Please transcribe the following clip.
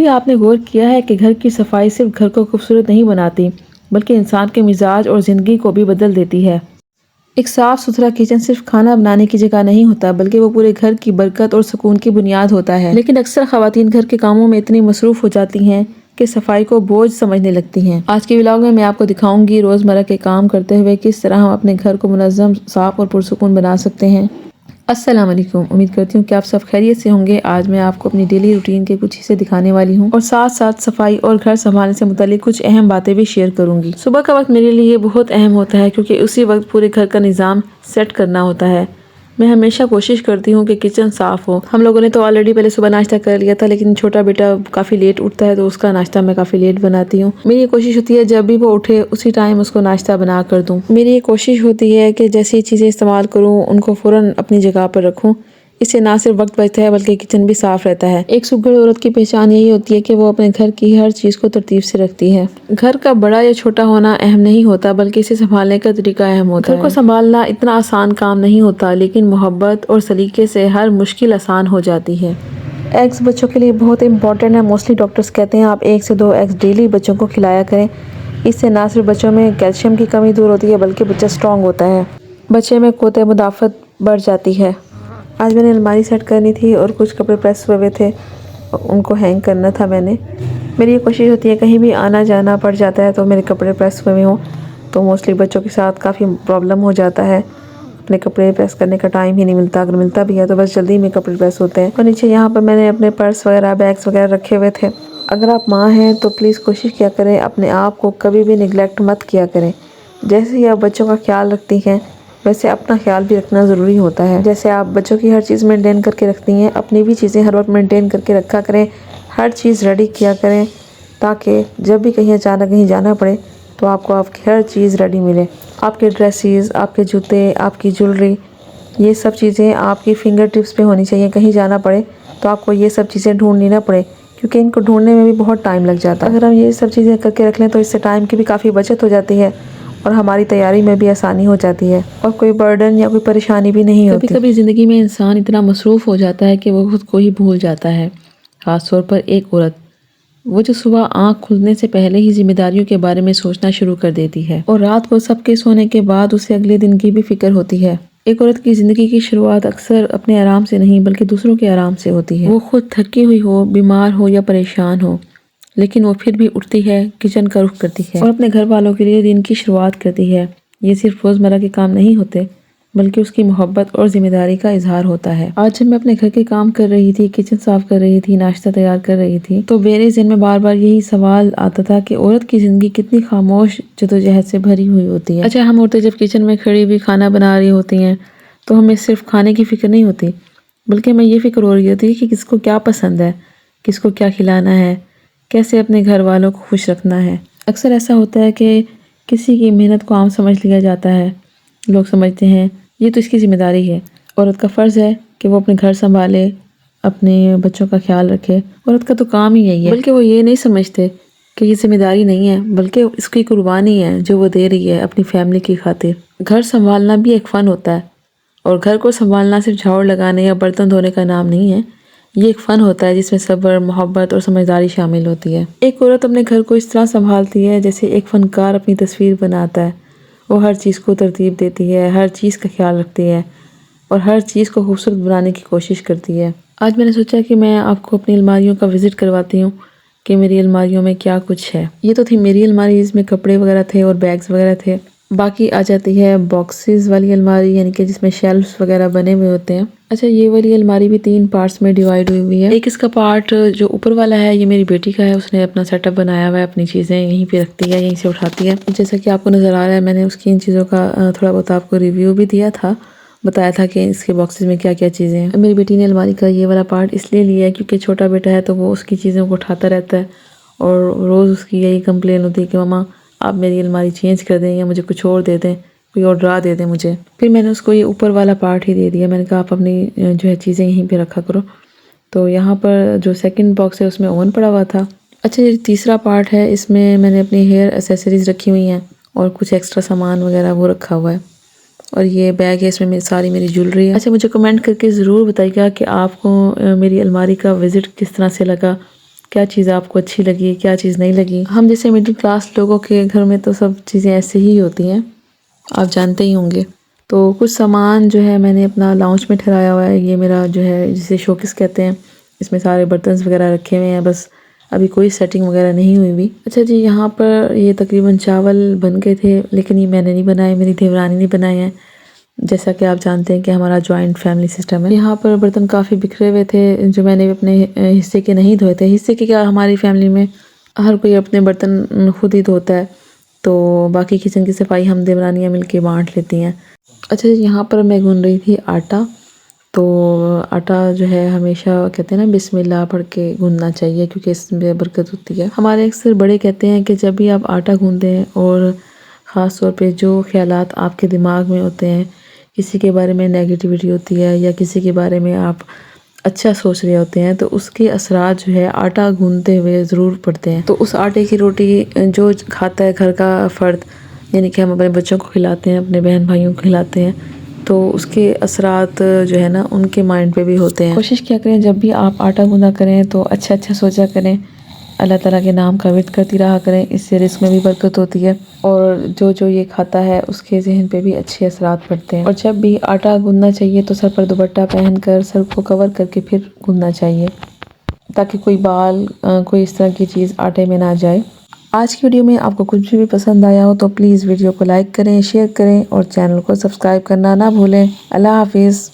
آپ نے غور کیا ہے کہ گھر کی صفائی صرف گھر کو خوبصورت نہیں بناتی بلکہ انسان کے مزاج اور زندگی کو بھی بدل دیتی ہے۔ ایک صاف ستھرا کچن صرف کھانا بنانے کی جگہ نہیں ہوتا بلکہ وہ پورے گھر کی برکت اور سکون کی بنیاد ہوتا ہے، لیکن اکثر خواتین گھر کے کاموں میں اتنی مصروف ہو جاتی ہیں کہ صفائی کو بوجھ سمجھنے لگتی ہیں۔ آج کے ولاگ میں آپ کو دکھاؤں گی روزمرہ کے کام کرتے ہوئے کس طرح ہم اپنے گھر کو منظم، صاف اور پرسکون بنا سکتے ہیں۔ السلام علیکم، امید کرتی ہوں کہ آپ سب خیریت سے ہوں گے۔ آج میں آپ کو اپنی ڈیلی روٹین کے کچھ حصے دکھانے والی ہوں اور ساتھ ساتھ صفائی اور گھر سنبھالنے سے متعلق کچھ اہم باتیں بھی شیئر کروں گی۔ صبح کا وقت میرے لیے بہت اہم ہوتا ہے کیونکہ اسی وقت پورے گھر کا نظام سیٹ کرنا ہوتا ہے۔ میں ہمیشہ کوشش کرتی ہوں کہ کچن صاف ہو۔ ہم لوگوں نے تو آلریڈی پہلے صبح ناشتہ کر لیا تھا، لیکن چھوٹا بیٹا کافی لیٹ اٹھتا ہے تو اس کا ناشتہ میں کافی لیٹ بناتی ہوں۔ میری یہ کوشش ہوتی ہے جب بھی وہ اٹھے اسی ٹائم اس کو ناشتہ بنا کر دوں۔ میری یہ کوشش ہوتی ہے کہ جیسی چیزیں استعمال کروں ان کو فوراً اپنی جگہ پر رکھوں۔ اس سے نہ صرف وقت بچتا ہے بلکہ کچن بھی صاف رہتا ہے۔ ایک سگڑ عورت کی پہچان یہی ہوتی ہے کہ وہ اپنے گھر کی ہر چیز کو ترتیب سے رکھتی ہے۔ گھر کا بڑا یا چھوٹا ہونا اہم نہیں ہوتا بلکہ اسے سنبھالنے کا طریقہ اہم ہوتا ہے۔ گھر کو سنبھالنا اتنا آسان کام نہیں ہوتا، لیکن محبت اور سلیقے سے ہر مشکل آسان ہو جاتی ہے۔ ایگز بچوں کے لیے بہت امپورٹنٹ ہے۔ موسٹلی ڈاکٹرز کہتے ہیں آپ 1 سے 2 ایگز ڈیلی بچوں کو کھلایا کریں۔ اس سے نہ صرف بچوں میں کیلشیم کی کمی دور ہوتی ہے بلکہ بچہ اسٹرانگ ہوتا ہے، بچے میں قوت مدافعت بڑھ جاتی ہے۔ آج میں نے الماری سیٹ کرنی تھی اور کچھ کپڑے پریس ہوئے تھے، ان کو ہینگ کرنا تھا میں نے۔ میری یہ کوشش ہوتی ہے کہیں بھی آنا جانا پڑ جاتا ہے تو میرے کپڑے پریس ہوئے ہوں، تو موسٹلی بچوں کے ساتھ کافی پرابلم ہو جاتا ہے، اپنے کپڑے پریس کرنے کا ٹائم ہی نہیں ملتا، اگر ملتا بھی ہے تو بس جلدی میں کپڑے پریس ہوتے ہیں۔ اور نیچے یہاں پر میں نے اپنے پرس وغیرہ، بیگس وغیرہ رکھے ہوئے تھے۔ اگر آپ ماں ہیں تو پلیز کوشش کیا کریں اپنے آپ کو کبھی بھی نیگلیکٹ مت کیا کریں۔ جیسے ہی آپ بچوں کا خیال رکھتی ہیں ویسے اپنا خیال بھی رکھنا ضروری ہوتا ہے۔ جیسے آپ بچوں کی ہر چیز مینٹین کر کے رکھتی ہیں، اپنی بھی چیزیں ہر وقت مینٹین کر کے رکھا کریں، ہر چیز ریڈی کیا کریں تاکہ جب بھی کہیں اچانک کہیں جانا پڑے تو آپ کو آپ کی ہر چیز ریڈی ملے۔ آپ کے ڈریسز، آپ کے جوتے، آپ کی جولری، یہ سب چیزیں آپ کی فنگر ٹپس پہ ہونی چاہیے۔ کہیں جانا پڑے تو آپ کو یہ سب چیزیں ڈھونڈنی نہ پڑے کیونکہ ان کو ڈھونڈنے میں بھی بہت ٹائم لگ جاتا ہے۔ اگر ہم یہ سب چیزیں کر کے رکھ لیں تو اس سے ٹائم کی بھی کافی بچت ہو جاتی ہے اور ہماری تیاری میں بھی آسانی ہو جاتی ہے اور کوئی برڈن یا کوئی پریشانی بھی نہیں ہوتی۔ کبھی کبھی زندگی میں انسان اتنا مصروف ہو جاتا ہے کہ وہ خود کو ہی بھول جاتا ہے، خاص طور پر ایک عورت، وہ جو صبح آنکھ کھلنے سے پہلے ہی ذمہ داریوں کے بارے میں سوچنا شروع کر دیتی ہے اور رات کو سب کے سونے کے بعد اسے اگلے دن کی بھی فکر ہوتی ہے۔ ایک عورت کی زندگی کی شروعات اکثر اپنے آرام سے نہیں بلکہ دوسروں کے آرام سے ہوتی ہے۔ وہ خود تھکی ہوئی ہو، بیمار ہو یا پریشان ہو، لیکن وہ پھر بھی اٹھتی ہے، کچن کا رخ کرتی ہے اور اپنے گھر والوں کے لیے دن کی شروعات کرتی ہے۔ یہ صرف روزمرہ کے کام نہیں ہوتے بلکہ اس کی محبت اور ذمہ داری کا اظہار ہوتا ہے۔ آج جب میں اپنے گھر کے کام کر رہی تھی، کچن صاف کر رہی تھی، ناشتہ تیار کر رہی تھی، تو میرے ذہن میں بار بار یہی سوال آتا تھا کہ عورت کی زندگی کتنی خاموش جدوجہد سے بھری ہوئی ہوتی ہے۔ اچھا، ہم عورتیں جب کچن میں کھڑی ہوئی کھانا بنا رہی ہوتی ہیں تو ہمیں صرف کھانے کی فکر نہیں ہوتی بلکہ ہمیں یہ فکر ہو رہی ہوتی ہے کہ کس کو کیا پسند ہے، کس کو کیا کھلانا ہے، کیسے اپنے گھر والوں کو خوش رکھنا ہے۔ اکثر ایسا ہوتا ہے کہ کسی کی محنت کو عام سمجھ لیا جاتا ہے، لوگ سمجھتے ہیں یہ تو اس کی ذمہ داری ہے، عورت کا فرض ہے کہ وہ اپنے گھر سنبھالے، اپنے بچوں کا خیال رکھے، عورت کا تو کام ہی یہی ہے۔ بلکہ وہ یہ نہیں سمجھتے کہ یہ ذمہ داری نہیں ہے بلکہ اس کی قربانی ہے جو وہ دے رہی ہے اپنی فیملی کی خاطر۔ گھر سنبھالنا بھی ایک فن ہوتا ہے اور گھر کو سنبھالنا صرف جھاڑو لگانے یا برتن دھونے کا نام نہیں ہے، یہ ایک فن ہوتا ہے جس میں صبر، محبت اور سمجھداری شامل ہوتی ہے۔ ایک عورت اپنے گھر کو اس طرح سنبھالتی ہے جیسے ایک فنکار اپنی تصویر بناتا ہے۔ وہ ہر چیز کو ترتیب دیتی ہے، ہر چیز کا خیال رکھتی ہے اور ہر چیز کو خوبصورت بنانے کی کوشش کرتی ہے۔ آج میں نے سوچا کہ میں آپ کو اپنی الماریوں کا وزٹ کرواتی ہوں کہ میری الماریوں میں کیا کچھ ہے۔ یہ تو تھی میری الماری، اس میں کپڑے وغیرہ تھے اور بیگز وغیرہ تھے۔ باقی آ جاتی ہے باکسز والی الماری، یعنی کہ جس میں شیلفز وغیرہ بنے ہوئے ہوتے ہیں۔ اچھا، یہ والی الماری بھی 3 پارٹس میں ڈیوائیڈ ہوئی ہے۔ ایک اس کا پارٹ جو اوپر والا ہے یہ میری بیٹی کا ہے، اس نے اپنا سیٹ اپ بنایا ہوا ہے، اپنی چیزیں یہیں پہ رکھتی ہے، یہیں سے اٹھاتی ہے۔ جیسا کہ آپ کو نظر آ رہا ہے میں نے اس کی ان چیزوں کا تھوڑا بہت آپ کو ریویو بھی دیا تھا، بتایا تھا کہ اس کے باکسز میں کیا کیا چیزیں ہیں۔ میری بیٹی نے الماری کا یہ والا پارٹ اس لیے لیا ہے کیونکہ چھوٹا بیٹا ہے تو وہ اس کی چیزوں کو اٹھاتا رہتا ہے اور روز اس کی یہی کمپلین ہوتی ہے کہ ماما آپ میری الماری چینج کر دیں یا مجھے کچھ اور دے دیں، کوئی اور ڈرا دے دیں مجھے۔ پھر میں نے اس کو یہ اوپر والا پارٹ ہی دے دیا، میں نے کہا آپ اپنی جو ہے چیزیں یہیں پہ رکھا کرو۔ تو یہاں پر جو سیکنڈ باکس ہے اس میں اوون پڑا ہوا تھا۔ اچھا، یہ تیسرا پارٹ ہے، اس میں میں نے اپنی ہیئر ایسیسریز رکھی ہوئی ہیں اور کچھ ایکسٹرا سامان وغیرہ وہ رکھا ہوا ہے، اور یہ بیگ ہے، اس میں ساری میری جولری ہے۔ اچھا، مجھے کمنٹ کر کے ضرور بتائیے گا کہ آپ کو میری الماری کا وزٹ کس طرح سے لگا، کیا چیز آپ کو اچھی لگی، کیا چیز نہیں لگی۔ ہم جیسے مڈل کلاس لوگوں کے گھر میں تو سب چیزیں ایسے ہی ہوتی ہیں، آپ جانتے ہی ہوں گے۔ تو کچھ سامان جو ہے میں نے اپنا لاؤنج میں ٹھہرایا ہوا ہے، یہ میرا جو ہے جسے شوکیس کہتے ہیں، اس میں سارے برتنز وغیرہ رکھے ہوئے ہیں، بس ابھی کوئی سیٹنگ وغیرہ نہیں ہوئی بھی۔ اچھا جی، یہاں پر یہ تقریباً چاول بن گئے تھے، لیکن یہ میں نے نہیں بنائے، میری دیورانی نے بنائے ہیں۔ جیسا کہ آپ جانتے ہیں کہ ہمارا جوائنٹ فیملی سسٹم ہے۔ یہاں پر برتن کافی بکھرے ہوئے تھے جو میں نے اپنے حصے کے نہیں دھوئے تھے۔ حصے کے کیا، ہماری فیملی میں ہر کوئی اپنے برتن خود ہی دھوتا ہے، تو باقی کچن کی صفائی ہم دیورانیاں مل کے بانٹ لیتی ہیں۔ اچھا جی، یہاں پر میں گون رہی تھی آٹا۔ تو آٹا جو ہے ہمیشہ کہتے ہیں نا بسم اللہ پڑھ کے گوندنا چاہیے، کیونکہ اس میں برکت ہوتی ہے۔ ہمارے اکثر بڑے کہتے ہیں کہ جب بھی آپ آٹا گوندیں اور خاص طور پہ جو خیالات آپ کے دماغ میں ہوتے ہیں، کسی کے بارے میں نیگیٹیوٹی ہوتی ہے یا کسی کے بارے میں آپ اچھا سوچ رہے ہوتے ہیں، تو اس کے اثرات جو ہے آٹا گوندتے ہوئے ضرور پڑتے ہیں۔ تو اس آٹے کی روٹی جو کھاتا ہے گھر کا فرد، یعنی کہ ہم اپنے بچوں کو کھلاتے ہیں، اپنے بہن بھائیوں کو کھلاتے ہیں، تو اس کے اثرات جو ہے نا ان کے مائنڈ پہ بھی ہوتے ہیں۔ کوشش کیا کریں جب بھی آپ آٹا گوندا کریں تو اچھا سوچا کریں، اللہ تعالیٰ کے نام کا ورد کرتی رہا کریں، اس سے رزق میں بھی برکت ہوتی ہے، اور جو یہ کھاتا ہے اس کے ذہن پہ بھی اچھے اثرات پڑتے ہیں۔ اور جب بھی آٹا گوندنا چاہیے تو سر پر دوپٹہ پہن کر سر کو کور کر کے پھر گوندنا چاہیے، تاکہ کوئی بال کوئی اس طرح کی چیز آٹے میں نہ جائے۔ آج کی ویڈیو میں آپ کو کچھ بھی پسند آیا ہو تو پلیز ویڈیو کو لائک کریں، شیئر کریں اور چینل کو سبسکرائب کرنا نہ بھولیں۔ اللہ حافظ۔